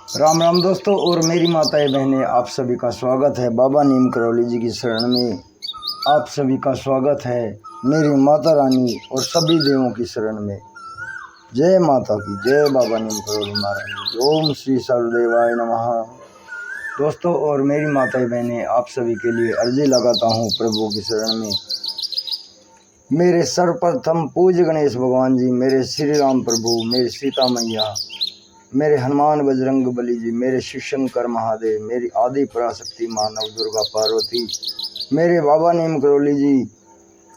राम राम दोस्तों और मेरी माताएं बहनें, आप सभी का स्वागत है बाबा नीम करौली जी की शरण में। आप सभी का स्वागत है मेरी माता रानी और सभी देवों की शरण में। जय माता की जय, बाबा नीम करौली महाराज जी। ओम श्री सर्वदेवाय नमः। दोस्तों और मेरी माताएं बहनें, आप सभी के लिए अर्जी लगाता हूँ प्रभु की शरण में। मेरे सर्वप्रथम पूज्य गणेश भगवान जी, मेरे श्री राम प्रभु, मेरी सीता मैया, मेरे हनुमान बजरंग बली जी, मेरे शिव शंकर महादेव, मेरी आदि पराशक्ति मानव दुर्गा पार्वती, मेरे बाबा नीम करौली जी,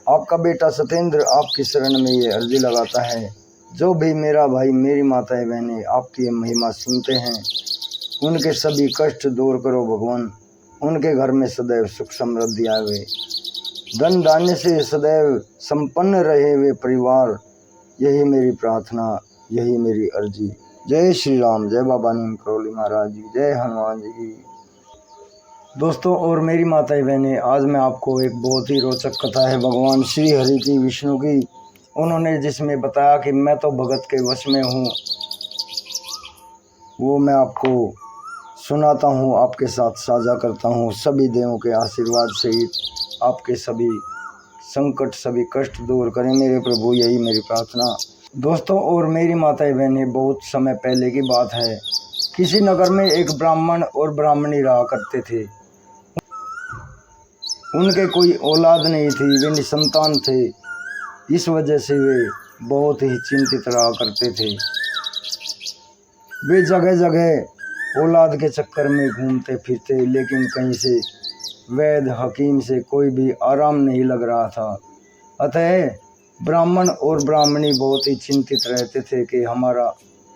आपका बेटा सत्येंद्र आपकी शरण में ये अर्जी लगाता है। जो भी मेरा भाई मेरी माताएं बहनें आपकी ये महिमा सुनते हैं, उनके सभी कष्ट दूर करो भगवान। उनके घर में सदैव सुख समृद्धि आवे, धन धान्य से सदैव संपन्न रहे वे परिवार। यही मेरी प्रार्थना, यही मेरी अर्जी। जय श्री राम, जय बाबा नीम करौली महाराज जी, जय हनुमान जी की। दोस्तों और मेरी माताएं बहनें, आज मैं आपको एक बहुत ही रोचक कथा है भगवान श्री हरि की, विष्णु की, उन्होंने जिसमें बताया कि मैं तो भगत के वश में हूँ, वो मैं आपको सुनाता हूँ, आपके साथ साझा करता हूँ। सभी देवों के आशीर्वाद से ही आपके सभी संकट, सभी कष्ट दूर करें मेरे प्रभु, यही मेरी प्रार्थना। दोस्तों और मेरी माताएं बहनें, बहुत समय पहले की बात है। किसी नगर में एक ब्राह्मण और ब्राह्मणी रहा करते थे। उनके कोई औलाद नहीं थी, वे निसंतान थे। इस वजह से वे बहुत ही चिंतित रहा करते थे। वे जगह जगह औलाद के चक्कर में घूमते फिरते, लेकिन कहीं से वैद्य हकीम से कोई भी आराम नहीं लग रहा था। अतः ब्राह्मण और ब्राह्मणी बहुत ही चिंतित रहते थे कि हमारा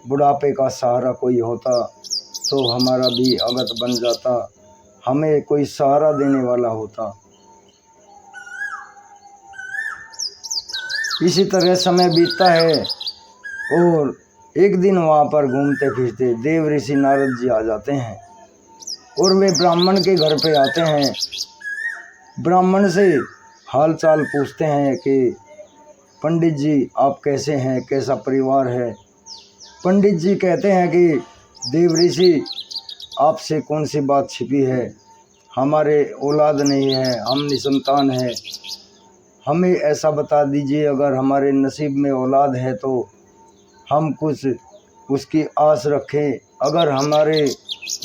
बुढ़ापे का सहारा कोई होता तो हमारा भी अगत बन जाता, हमें कोई सहारा देने वाला होता। इसी तरह समय बीतता है और एक दिन वहाँ पर घूमते फिरते देव ऋषि नारद जी आ जाते हैं और वे ब्राह्मण के घर पे आते हैं। ब्राह्मण से हाल चाल पूछते हैं कि पंडित जी आप कैसे हैं, कैसा परिवार है। पंडित जी कहते हैं कि देव ऋषि आपसे कौन सी बात छिपी है, हमारे औलाद नहीं है, हम निसंतान हैं, हमें ऐसा बता दीजिए, अगर हमारे नसीब में औलाद है तो हम कुछ उसकी आस रखें, अगर हमारे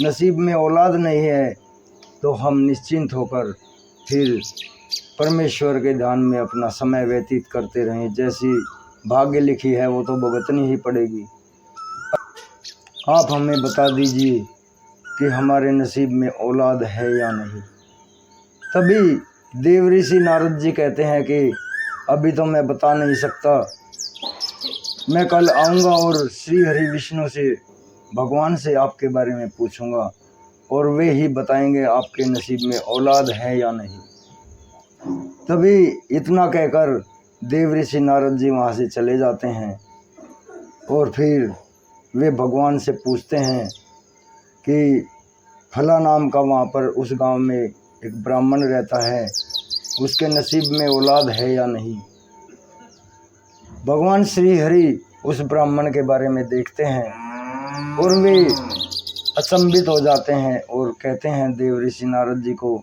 नसीब में औलाद नहीं है तो हम निश्चिंत होकर फिर परमेश्वर के ध्यान में अपना समय व्यतीत करते रहें। जैसी भाग्य लिखी है वो तो भुगतनी ही पड़ेगी। आप हमें बता दीजिए कि हमारे नसीब में औलाद है या नहीं। तभी देव ऋषि नारद जी कहते हैं कि अभी तो मैं बता नहीं सकता, मैं कल आऊँगा और श्री हरि विष्णु से, भगवान से आपके बारे में पूछूंगा और वे ही बताएंगे आपके नसीब में औलाद है या नहीं। तभी इतना कहकर देव ऋषि नारद जी वहाँ से चले जाते हैं और फिर वे भगवान से पूछते हैं कि फला नाम का वहाँ पर उस गांव में एक ब्राह्मण रहता है, उसके नसीब में औलाद है या नहीं। भगवान श्री हरि उस ब्राह्मण के बारे में देखते हैं और वे अचंभित हो जाते हैं और कहते हैं देव ऋषि नारद जी को,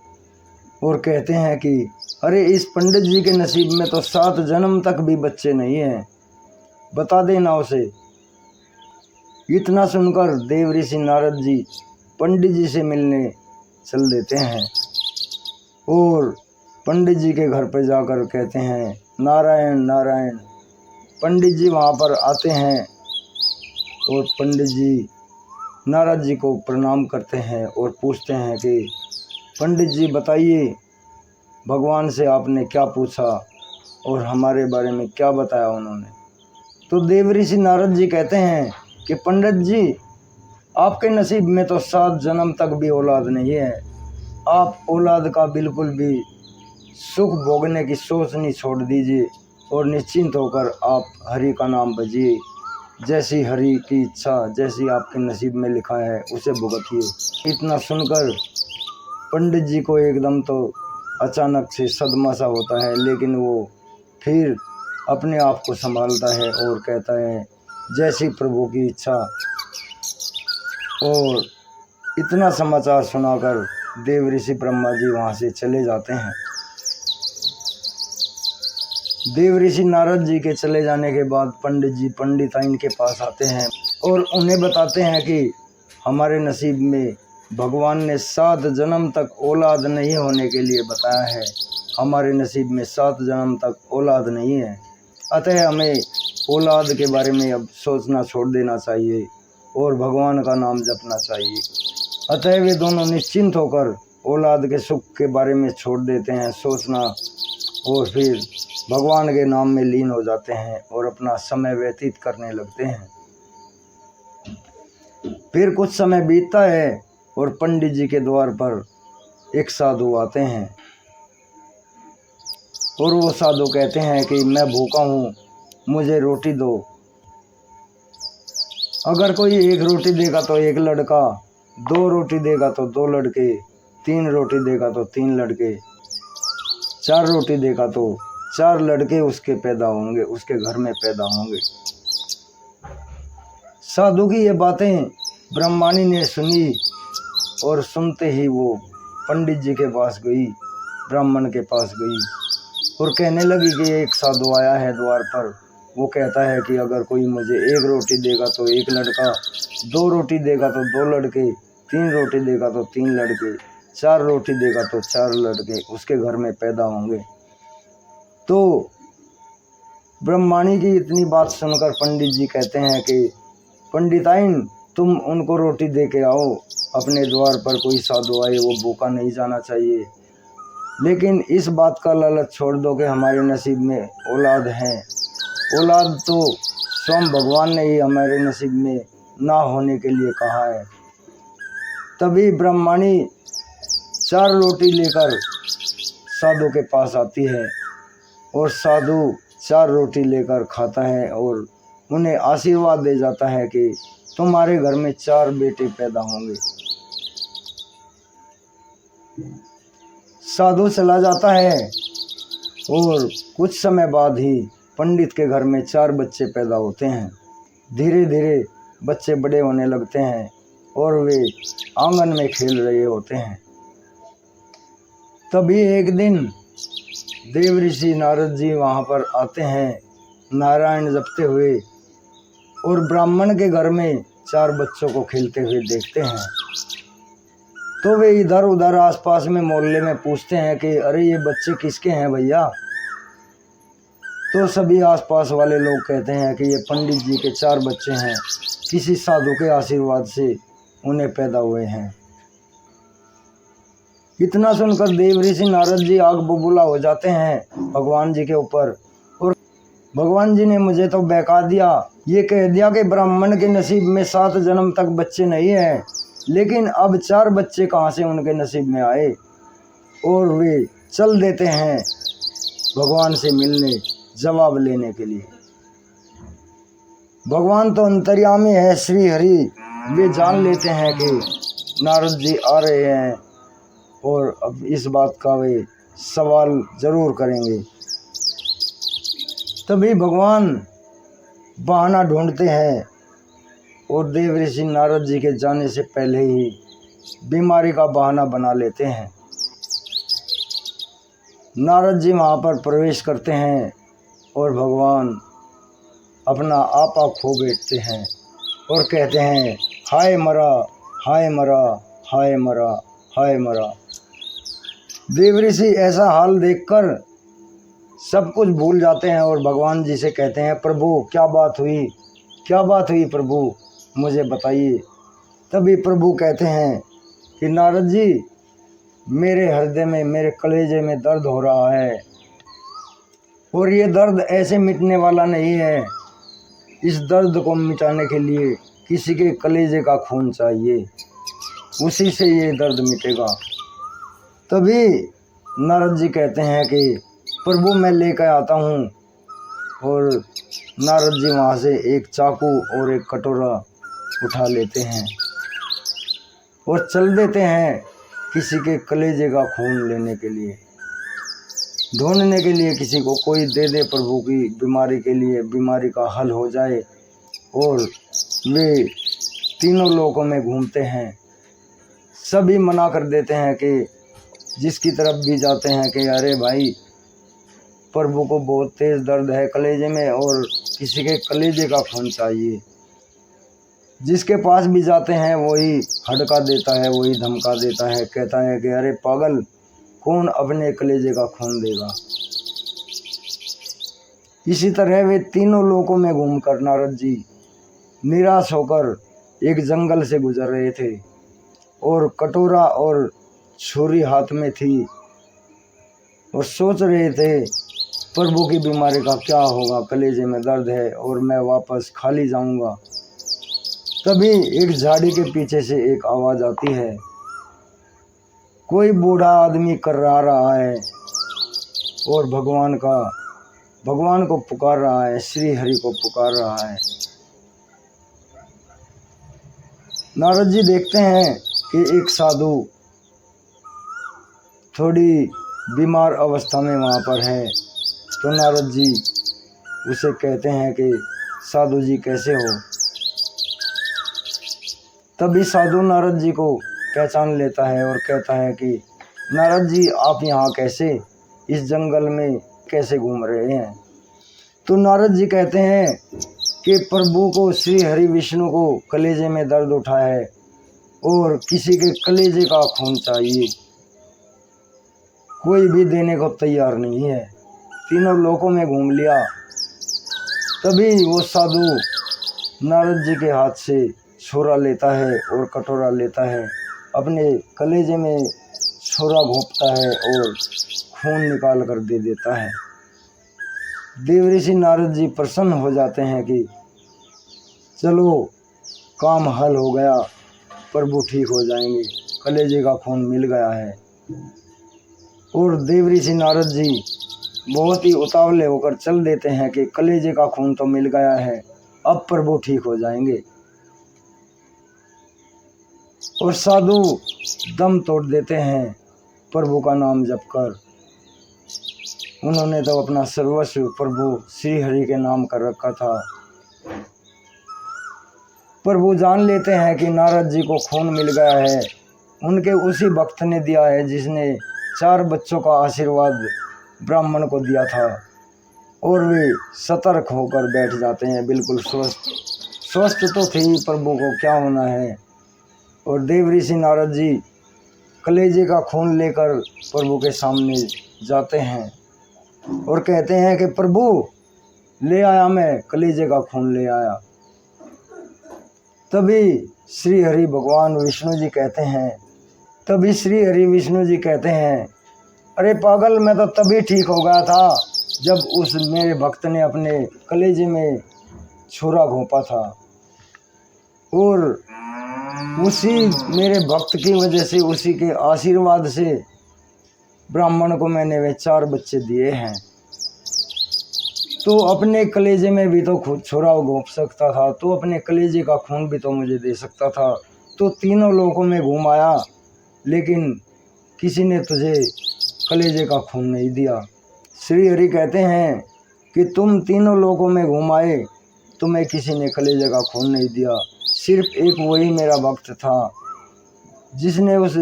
और कहते हैं कि अरे इस पंडित जी के नसीब में तो 7 जन्म तक भी बच्चे नहीं हैं, बता देना उसे। इतना सुनकर देव ऋषि नारद जी पंडित जी से मिलने चल देते हैं और पंडित जी के घर पर जाकर कहते हैं नारायण नारायण। पंडित जी वहाँ पर आते हैं और पंडित जी नारद जी को प्रणाम करते हैं और पूछते हैं कि पंडित जी बताइए, भगवान से आपने क्या पूछा और हमारे बारे में क्या बताया उन्होंने। तो देव ऋषि नारद जी कहते हैं कि पंडित जी आपके नसीब में तो 7 जन्म तक भी औलाद नहीं है, आप औलाद का बिल्कुल भी सुख भोगने की सोच नहीं छोड़ दीजिए और निश्चिंत होकर आप हरि का नाम भजिए। जैसी हरि की इच्छा, जैसी आपके नसीब में लिखा है उसे भुगतिए। इतना सुनकर पंडित जी को एकदम तो अचानक से सदमा सा होता है, लेकिन वो फिर अपने आप को संभालता है और कहता है जैसी प्रभु की इच्छा। और इतना समाचार सुनाकर देव ऋषि ब्रह्मा जी वहाँ से चले जाते हैं। देव ऋषि नारद जी के चले जाने के बाद पंडित जी पंडिताइन के पास आते हैं और उन्हें बताते हैं कि हमारे नसीब में भगवान ने 7 जन्म तक औलाद नहीं होने के लिए बताया है। हमारे नसीब में 7 जन्म तक औलाद नहीं है, अतः हमें औलाद के बारे में अब सोचना छोड़ देना चाहिए और भगवान का नाम जपना चाहिए। अतः वे दोनों निश्चिंत होकर औलाद के सुख के बारे में छोड़ देते हैं सोचना और फिर भगवान के नाम में लीन हो जाते हैं और अपना समय व्यतीत करने लगते हैं। फिर कुछ समय बीतता है और पंडित जी के द्वार पर एक साधु आते हैं और वो साधु कहते हैं कि मैं भूखा हूँ, मुझे रोटी दो। अगर कोई 1 रोटी देगा तो 1 लड़का, 2 रोटी देगा तो 2 लड़के, 3 रोटी देगा तो 3 लड़के, 4 रोटी देगा तो 4 लड़के उसके पैदा होंगे, उसके घर में पैदा होंगे। साधु की ये बातें ब्रह्माणी ने सुनी और सुनते ही वो पंडित जी के पास गई, ब्राह्मण के पास गई और कहने लगी कि एक साधु आया है द्वार पर। वो कहता है कि अगर कोई मुझे 1 रोटी देगा तो 1 लड़का, 2 रोटी देगा तो 2 लड़के, 3 रोटी देगा तो 3 लड़के, 4 रोटी देगा तो 4 लड़के उसके घर में पैदा होंगे। तो ब्रह्माणी की इतनी बात सुनकर पंडित जी कहते हैं कि पंडिताइन तुम उनको रोटी दे के आओ, अपने द्वार पर कोई साधु आए वो भूखा नहीं जाना चाहिए, लेकिन इस बात का लालच छोड़ दो कि हमारे नसीब में औलाद है। औलाद तो स्वयं भगवान ने ही हमारे नसीब में ना होने के लिए कहा है। तभी ब्रह्माणी 4 रोटी लेकर साधु के पास आती है और साधु 4 रोटी लेकर खाता है और उन्हें आशीर्वाद दे जाता है कि तुम्हारे घर में 4 बेटे पैदा होंगे। साधु चला जाता है और कुछ समय बाद ही पंडित के घर में 4 बच्चे पैदा होते हैं। धीरे धीरे बच्चे बड़े होने लगते हैं और वे आंगन में खेल रहे होते हैं। तभी एक दिन देव ऋषि नारद जी वहाँ पर आते हैं नारायण जपते हुए और ब्राह्मण के घर में 4 बच्चों को खेलते हुए देखते हैं। तो वे इधर उधर आसपास में मोहल्ले में पूछते हैं कि अरे ये बच्चे किसके हैं भैया। तो सभी आसपास वाले लोग कहते हैं कि ये पंडित जी के 4 बच्चे हैं, किसी साधु के आशीर्वाद से उन्हें पैदा हुए हैं। इतना सुनकर देव ऋषि नारद जी आग बबूला हो जाते हैं भगवान जी के ऊपर और भगवान जी ने मुझे तो बहका दिया, ये कह दिया कि ब्राह्मण के नसीब में 7 जन्म तक बच्चे नहीं हैं, लेकिन अब 4 बच्चे कहाँ से उनके नसीब में आए। और वे चल देते हैं भगवान से मिलने, जवाब लेने के लिए। भगवान तो अंतर्यामी है श्री हरि, वे जान लेते हैं कि नारद जी आ रहे हैं और अब इस बात का वे सवाल जरूर करेंगे। तभी भगवान बहाना ढूंढते हैं और देव ऋषि नारद जी के जाने से पहले ही बीमारी का बहाना बना लेते हैं। नारद जी वहाँ पर प्रवेश करते हैं और भगवान अपना आपा खो बैठते हैं और कहते हैं हाय मरा, हाय मरा, हाय मरा, हाय मरा। देव ऋषि ऐसा हाल देखकर सब कुछ भूल जाते हैं और भगवान जी से कहते हैं प्रभु क्या बात हुई, क्या बात हुई प्रभु, मुझे बताइए। तभी प्रभु कहते हैं कि नारद जी मेरे हृदय में, मेरे कलेजे में दर्द हो रहा है और ये दर्द ऐसे मिटने वाला नहीं है। इस दर्द को मिटाने के लिए किसी के कलेजे का खून चाहिए, उसी से ये दर्द मिटेगा। तभी नारद जी कहते हैं कि प्रभु मैं लेकर आता हूँ। और नारद जी वहाँ से एक चाकू और एक कटोरा उठा लेते हैं और चल देते हैं किसी के कलेजे का खून लेने के लिए, ढूंढने के लिए किसी को कोई दे दे प्रभु की बीमारी के लिए, बीमारी का हल हो जाए और वे तीनों लोकों में घूमते हैं। सभी मना कर देते हैं कि जिसकी तरफ भी जाते हैं कि अरे भाई प्रभु को बहुत तेज दर्द है कलेजे में और किसी के कलेजे का खून चाहिए। जिसके पास भी जाते हैं वही हड़का देता है, वही धमका देता है, कहता है कि अरे पागल, कौन अपने कलेजे का खून देगा। इसी तरह वे तीनों लोकों में घूमकर नारद जी निराश होकर एक जंगल से गुजर रहे थे और कटोरा और छुरी हाथ में थी और सोच रहे थे प्रभु की बीमारी का क्या होगा, कलेजे में दर्द है और मैं वापस खाली जाऊंगा। तभी एक झाड़ी के पीछे से एक आवाज़ आती है। कोई बूढ़ा आदमी कररा रहा है और भगवान को पुकार रहा है, श्री हरि को पुकार रहा है। नारद जी देखते हैं कि एक साधु थोड़ी बीमार अवस्था में वहाँ पर है। तो नारद जी उसे कहते हैं कि साधु जी कैसे हो। तभी साधु नारद जी को पहचान लेता है और कहता है कि नारद जी आप यहाँ कैसे, इस जंगल में कैसे घूम रहे हैं। तो नारद जी कहते हैं कि प्रभु को, श्री हरि विष्णु को कलेजे में दर्द उठा है और किसी के कलेजे का खून चाहिए, कोई भी देने को तैयार नहीं है। तीनों लोकों में घूम लिया। तभी वो साधु नारद जी के हाथ से छोरा लेता है और कटोरा लेता है, अपने कलेजे में छोरा घोंपता है और खून निकाल कर दे देता है। देवऋषि नारद जी प्रसन्न हो जाते हैं कि चलो काम हल हो गया, प्रभु ठीक हो जाएंगे, कलेजे का खून मिल गया है। और देवऋषि नारद जी बहुत ही उतावले होकर चल देते हैं कि कलेजे का खून तो मिल गया है, अब प्रभु ठीक हो जाएंगे। और साधु दम तोड़ देते हैं प्रभु का नाम जप कर। उन्होंने तो अपना सर्वस्व प्रभु श्री हरि के नाम कर रखा था। प्रभु जान लेते हैं कि नारद जी को खून मिल गया है, उनके उसी भक्त ने दिया है जिसने 4 बच्चों का आशीर्वाद ब्राह्मण को दिया था। और वे सतर्क होकर बैठ जाते हैं, बिल्कुल स्वस्थ तो थे ही, प्रभु को क्या होना है। और देवऋषि नारद जी कलेजे का खून लेकर प्रभु के सामने जाते हैं और कहते हैं कि प्रभु ले आया, मैं कलेजे का खून ले आया। तभी श्री हरि भगवान विष्णु जी कहते हैं अरे पागल, मैं तो तभी ठीक हो गया था जब उस मेरे भक्त ने अपने कलेजे में छुरा घोंपा था और उसी मेरे भक्त की वजह से, उसी के आशीर्वाद से ब्राह्मण को मैंने वे 4 बच्चे दिए हैं। तो अपने कलेजे में भी तो खुद छुरा घोंप सकता था, तो अपने कलेजे का खून भी तो मुझे दे सकता था। तो तीनों लोगों में घूम आया, लेकिन किसी ने तुझे कलेजे का खून नहीं दिया। श्री हरि कहते हैं कि तुम तीनों लोगों में घूम आए, तुम्हें किसी ने कलेजे का खून नहीं दिया, सिर्फ एक वही मेरा भक्त था जिसने उस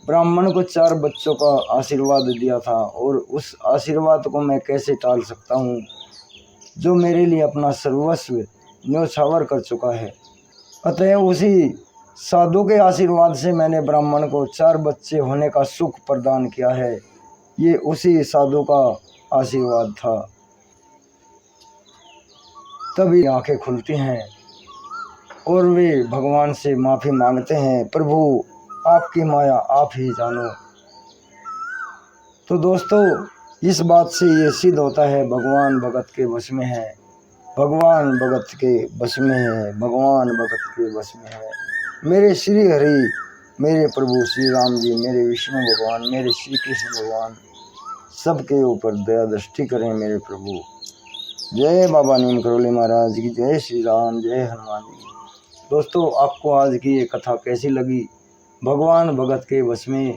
ब्राह्मण को 4 बच्चों का आशीर्वाद दिया था। और उस आशीर्वाद को मैं कैसे टाल सकता हूँ, जो मेरे लिए अपना सर्वस्व न्योछावर कर चुका है। अतः उसी साधु के आशीर्वाद से मैंने ब्राह्मण को 4 बच्चे होने का सुख प्रदान किया है। ये उसी साधु का आशीर्वाद था। तभी आंखें खुलती हैं और वे भगवान से माफ़ी मांगते हैं, प्रभु आपकी माया आप ही जानो। तो दोस्तों, इस बात से ये सिद्ध होता है भगवान भगत के वश में है, भगवान भगत के वश में है, भगवान भगत के वश में है। मेरे श्री हरि, मेरे प्रभु श्री राम जी, मेरे विष्णु भगवान, मेरे श्री कृष्ण भगवान सबके ऊपर दया दृष्टि करें मेरे प्रभु। जय बाबा नीम करोली महाराज की जय, श्री राम, जय हनुमान जी। दोस्तों, आपको आज की ये कथा कैसी लगी? भगवान भगत के वश में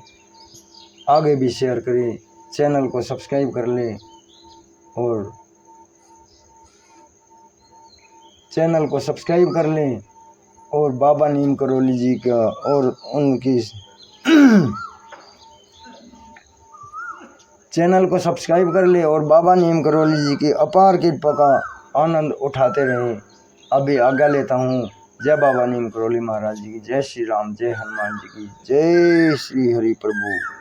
आगे भी शेयर करें, चैनल को सब्सक्राइब कर लें और और बाबा नीम करौली जी का और उनकी चैनल को सब्सक्राइब कर ले और बाबा नीम करौली जी की अपार कृपा का आनंद उठाते रहें। अभी आज्ञा लेता हूँ। जय बाबा नीम करौली महाराज जी की, जय श्री राम, जय हनुमान जी की, जय श्री हरि प्रभु।